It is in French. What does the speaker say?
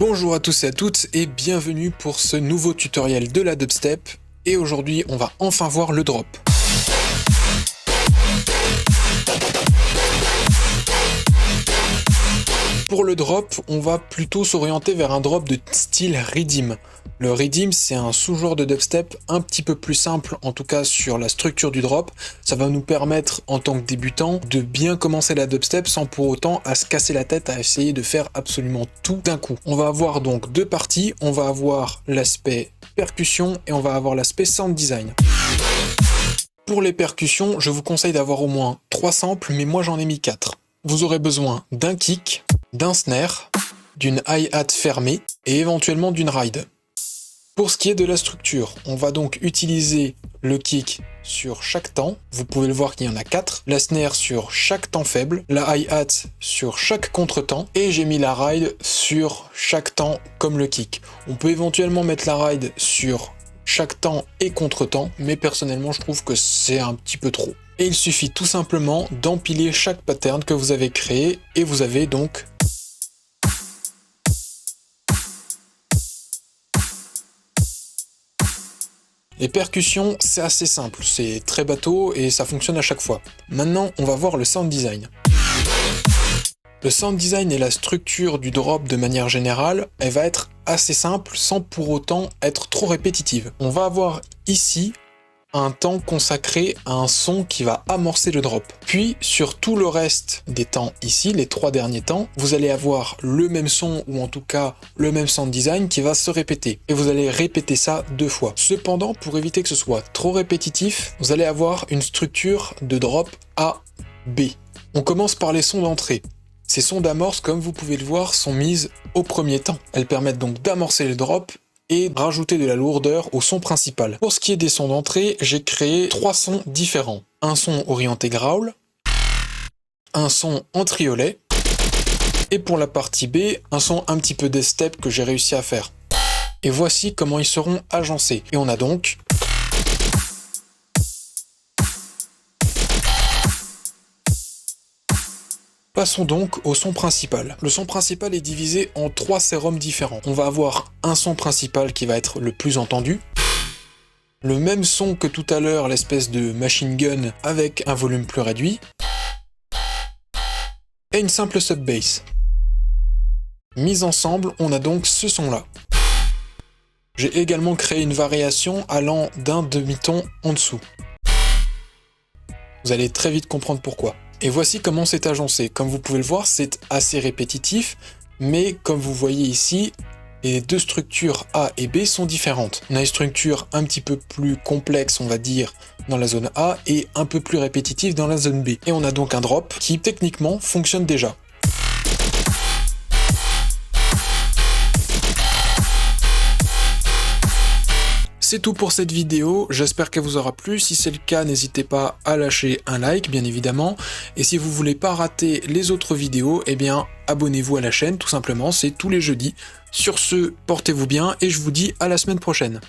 Bonjour à tous et à toutes et bienvenue pour ce nouveau tutoriel de la dubstep. Et aujourd'hui on va enfin voir le drop. Pour le drop, on va plutôt s'orienter vers un drop de style Riddim. Le Riddim, c'est un sous-genre de dubstep un petit peu plus simple, en tout cas sur la structure du drop. Ça va nous permettre, en tant que débutant, de bien commencer la dubstep sans pour autant à se casser la tête à essayer de faire absolument tout d'un coup. On va avoir donc deux parties, on va avoir l'aspect percussion et on va avoir l'aspect sound design. Pour les percussions, je vous conseille d'avoir au moins 3 samples, mais moi j'en ai mis 4. Vous aurez besoin d'un kick, d'un snare, d'une hi-hat fermée et éventuellement d'une ride. Pour ce qui est de la structure, on va donc utiliser le kick sur chaque temps, vous pouvez le voir qu'il y en a 4, la snare sur chaque temps faible, la hi-hat sur chaque contre-temps, et j'ai mis la ride sur chaque temps comme le kick. On peut éventuellement mettre la ride sur chaque temps et contre-temps, mais personnellement je trouve que c'est un petit peu trop. Et il suffit tout simplement d'empiler chaque pattern que vous avez créé, et vous avez donc les percussions, c'est assez simple, c'est très bateau et ça fonctionne à chaque fois. Maintenant, on va voir le sound design. Le sound design et la structure du drop de manière générale, elle va être assez simple sans pour autant être trop répétitive. On va avoir ici un temps consacré à un son qui va amorcer le drop. Puis sur tout le reste des temps ici, les 3 derniers temps, vous allez avoir le même son ou en tout cas le même sound design qui va se répéter. Et vous allez répéter ça 2 fois. Cependant, pour éviter que ce soit trop répétitif, vous allez avoir une structure de drop A, B. On commence par les sons d'entrée. Ces sons d'amorce, comme vous pouvez le voir, sont mises au premier temps. Elles permettent donc d'amorcer le drop et rajouter de la lourdeur au son principal. Pour ce qui est des sons d'entrée, j'ai créé 3 sons différents. Un son orienté growl, un son en triolet, et pour la partie B, un son un petit peu death-step que j'ai réussi à faire. Et voici comment ils seront agencés. Et on a donc Passons donc au son principal. Le son principal est divisé en 3 sérums différents. On va avoir un son principal qui va être le plus entendu, le même son que tout à l'heure, l'espèce de machine gun avec un volume plus réduit, et une simple sub-bass. Mis ensemble, on a donc ce son-là. J'ai également créé une variation allant d'un demi-ton en dessous. Vous allez très vite comprendre pourquoi. Et voici comment c'est agencé. Comme vous pouvez le voir, c'est assez répétitif, mais comme vous voyez ici, les deux structures A et B sont différentes. On a une structure un petit peu plus complexe, on va dire, dans la zone A, et un peu plus répétitive dans la zone B. Et on a donc un drop qui, techniquement, fonctionne déjà. C'est tout pour cette vidéo, j'espère qu'elle vous aura plu. Si c'est le cas, n'hésitez pas à lâcher un like, bien évidemment. Et si vous voulez pas rater les autres vidéos, eh bien, abonnez-vous à la chaîne, tout simplement, c'est tous les jeudis. Sur ce, portez-vous bien et je vous dis à la semaine prochaine.